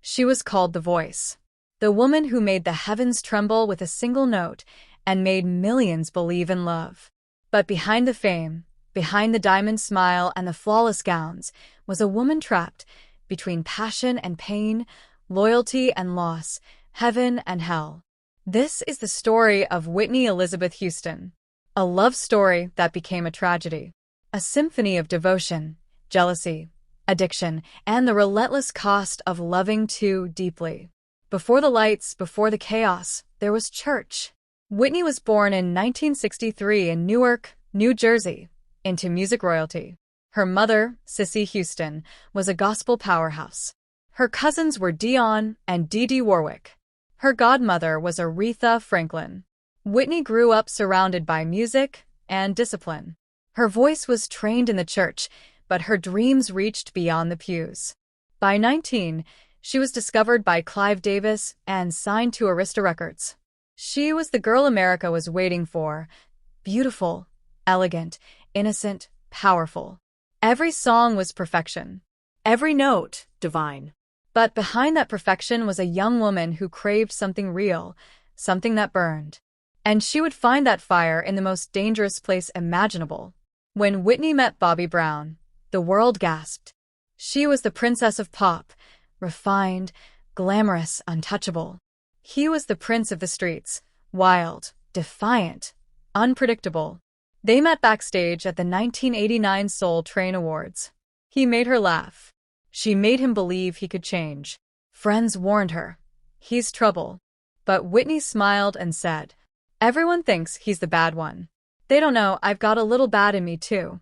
She was called the Voice, the woman who made the heavens tremble with a single note and made millions believe in love. But behind the fame, behind the diamond smile and the flawless gowns, was a woman trapped between passion and pain, loyalty and loss, heaven and hell. This is the story of Whitney Elizabeth Houston, a love story that became a tragedy, a symphony of devotion, jealousy, addiction, and the relentless cost of loving too deeply. Before the lights, before the chaos, there was church. Whitney was born in 1963 in Newark, New Jersey, into music royalty. Her mother, Cissy Houston, was a gospel powerhouse. Her cousins were Dionne and Dee Dee Warwick. Her godmother was Aretha Franklin. Whitney grew up surrounded by music and discipline. Her voice was trained in the church, but her dreams reached beyond the pews. By 19, she was discovered by Clive Davis and signed to Arista Records. She was the girl America was waiting for, beautiful, elegant, innocent, powerful. Every song was perfection, every note divine. But behind that perfection was a young woman who craved something real, something that burned. And she would find that fire in the most dangerous place imaginable. When Whitney met Bobby Brown, the world gasped. She was the princess of pop, refined, glamorous, untouchable. He was the prince of the streets, wild, defiant, unpredictable. They met backstage at the 1989 Soul Train Awards. He made her laugh. She made him believe he could change. Friends warned her, "He's trouble." But Whitney smiled and said, "Everyone thinks he's the bad one. They don't know I've got a little bad in me too."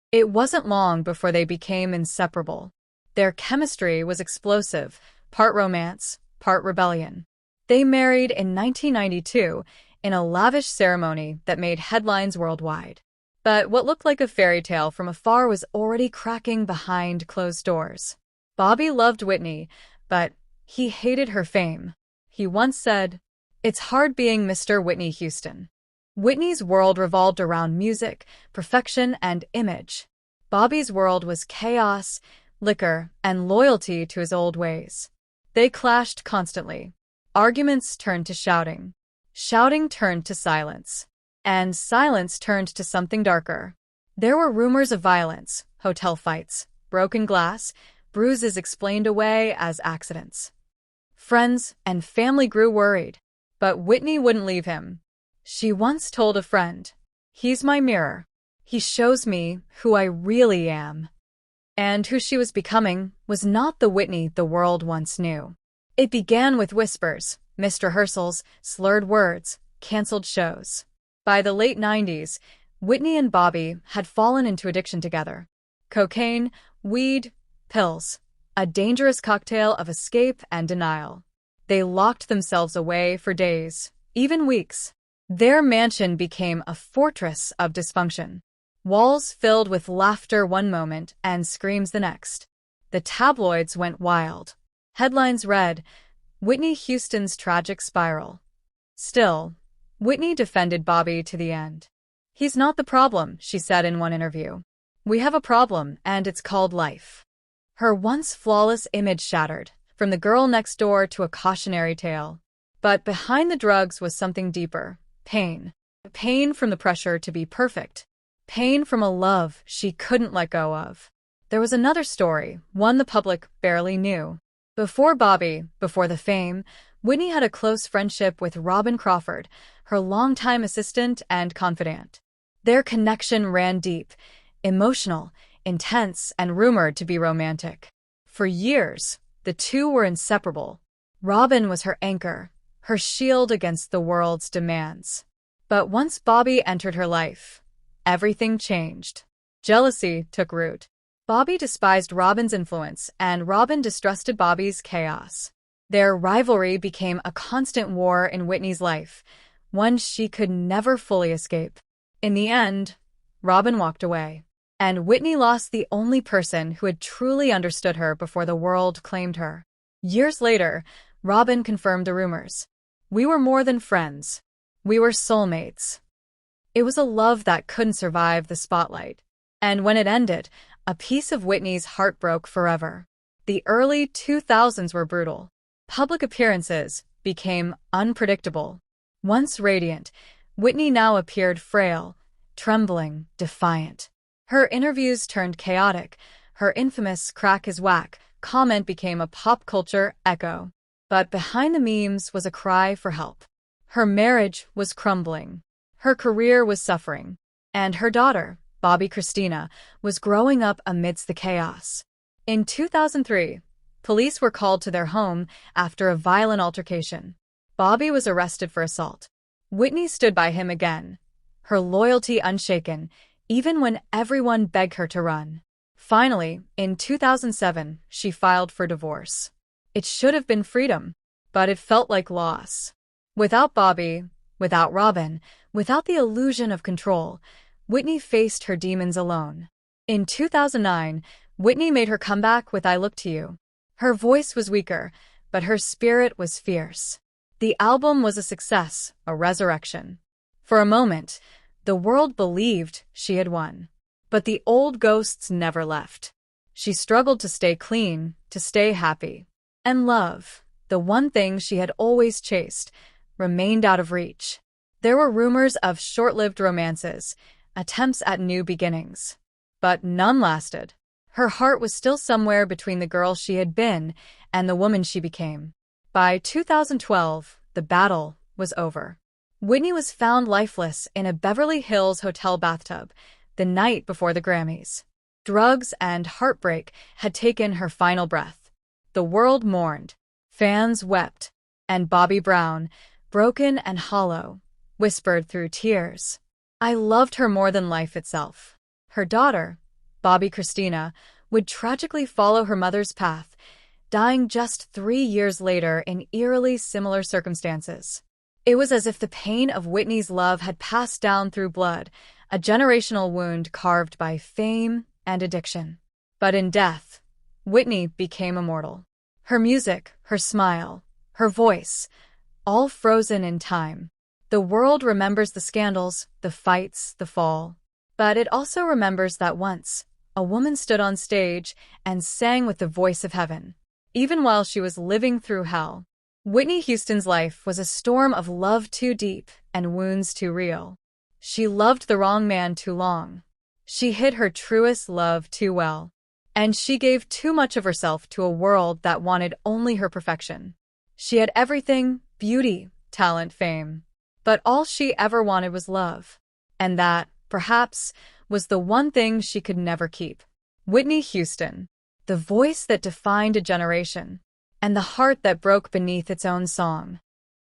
It wasn't long before they became inseparable. Their chemistry was explosive, part romance, part rebellion. They married in 1992 in a lavish ceremony that made headlines worldwide. But what looked like a fairy tale from afar was already cracking behind closed doors. Bobby loved Whitney, but he hated her fame. He once said, "It's hard being Mr. Whitney Houston." Whitney's world revolved around music, perfection, and image. Bobby's world was chaos, liquor, and loyalty to his old ways. They clashed constantly. Arguments turned to shouting. Shouting turned to silence. And silence turned to something darker. There were rumors of violence, hotel fights, broken glass, bruises explained away as accidents. Friends and family grew worried, but Whitney wouldn't leave him. She once told a friend, "He's my mirror. He shows me who I really am." And who she was becoming was not the Whitney the world once knew. It began with whispers, missed rehearsals, slurred words, canceled shows. By the late 90s, Whitney and Bobby had fallen into addiction together. Cocaine, weed, pills, a dangerous cocktail of escape and denial. They locked themselves away for days, even weeks. Their mansion became a fortress of dysfunction. Walls filled with laughter one moment and screams the next. The tabloids went wild. Headlines read, "Whitney Houston's tragic spiral." Still, Whitney defended Bobby to the end. "He's not the problem," she said in one interview. "We have a problem, and it's called life." Her once flawless image shattered, from the girl next door to a cautionary tale. But behind the drugs was something deeper. Pain. Pain from the pressure to be perfect. Pain from a love she couldn't let go of. There was another story, one the public barely knew. Before Bobby, before the fame, Whitney had a close friendship with Robyn Crawford, her longtime assistant and confidant. Their connection ran deep, emotional, intense, and rumored to be romantic. For years, the two were inseparable. Robyn was her anchor, her shield against the world's demands. But once Bobby entered her life, everything changed. Jealousy took root. Bobby despised Robyn's influence, and Robyn distrusted Bobby's chaos. Their rivalry became a constant war in Whitney's life, one she could never fully escape. In the end, Robyn walked away, and Whitney lost the only person who had truly understood her before the world claimed her. Years later, Robyn confirmed the rumors. "We were more than friends. We were soulmates." It was a love that couldn't survive the spotlight. And when it ended, a piece of Whitney's heart broke forever. The early 2000s were brutal. Public appearances became unpredictable. Once radiant, Whitney now appeared frail, trembling, defiant. Her interviews turned chaotic. Her infamous "crack is whack" comment became a pop culture echo. But behind the memes was a cry for help. Her marriage was crumbling. Her career was suffering. And her daughter, Bobby Christina, was growing up amidst the chaos. In 2003, police were called to their home after a violent altercation. Bobby was arrested for assault. Whitney stood by him again, her loyalty unshaken, even when everyone begged her to run. Finally, in 2007, she filed for divorce. It should have been freedom, but it felt like loss. Without Bobby, without Robyn, without the illusion of control, Whitney faced her demons alone. In 2009, Whitney made her comeback with "I Look to You." Her voice was weaker, but her spirit was fierce. The album was a success, a resurrection. For a moment, the world believed she had won. But the old ghosts never left. She struggled to stay clean, to stay happy. And love, the one thing she had always chased, remained out of reach. There were rumors of short-lived romances, attempts at new beginnings. But none lasted. Her heart was still somewhere between the girl she had been and the woman she became. By 2012, the battle was over. Whitney was found lifeless in a Beverly Hills hotel bathtub the night before the Grammys. Drugs and heartbreak had taken her final breath. The world mourned. Fans wept. And Bobby Brown, broken and hollow, whispered through tears, "I loved her more than life itself." Her daughter, Bobby Christina, would tragically follow her mother's path, dying just 3 years later in eerily similar circumstances. It was as if the pain of Whitney's love had passed down through blood, a generational wound carved by fame and addiction. But in death, Whitney became immortal. Her music, her smile, her voice, all frozen in time. The world remembers the scandals, the fights, the fall. But it also remembers that once, a woman stood on stage and sang with the voice of heaven, even while she was living through hell. Whitney Houston's life was a storm of love too deep and wounds too real. She loved the wrong man too long. She hid her truest love too well. And she gave too much of herself to a world that wanted only her perfection. She had everything: beauty, talent, fame. But all she ever wanted was love. And that, perhaps, was the one thing she could never keep. Whitney Houston, the voice that defined a generation, and the heart that broke beneath its own song.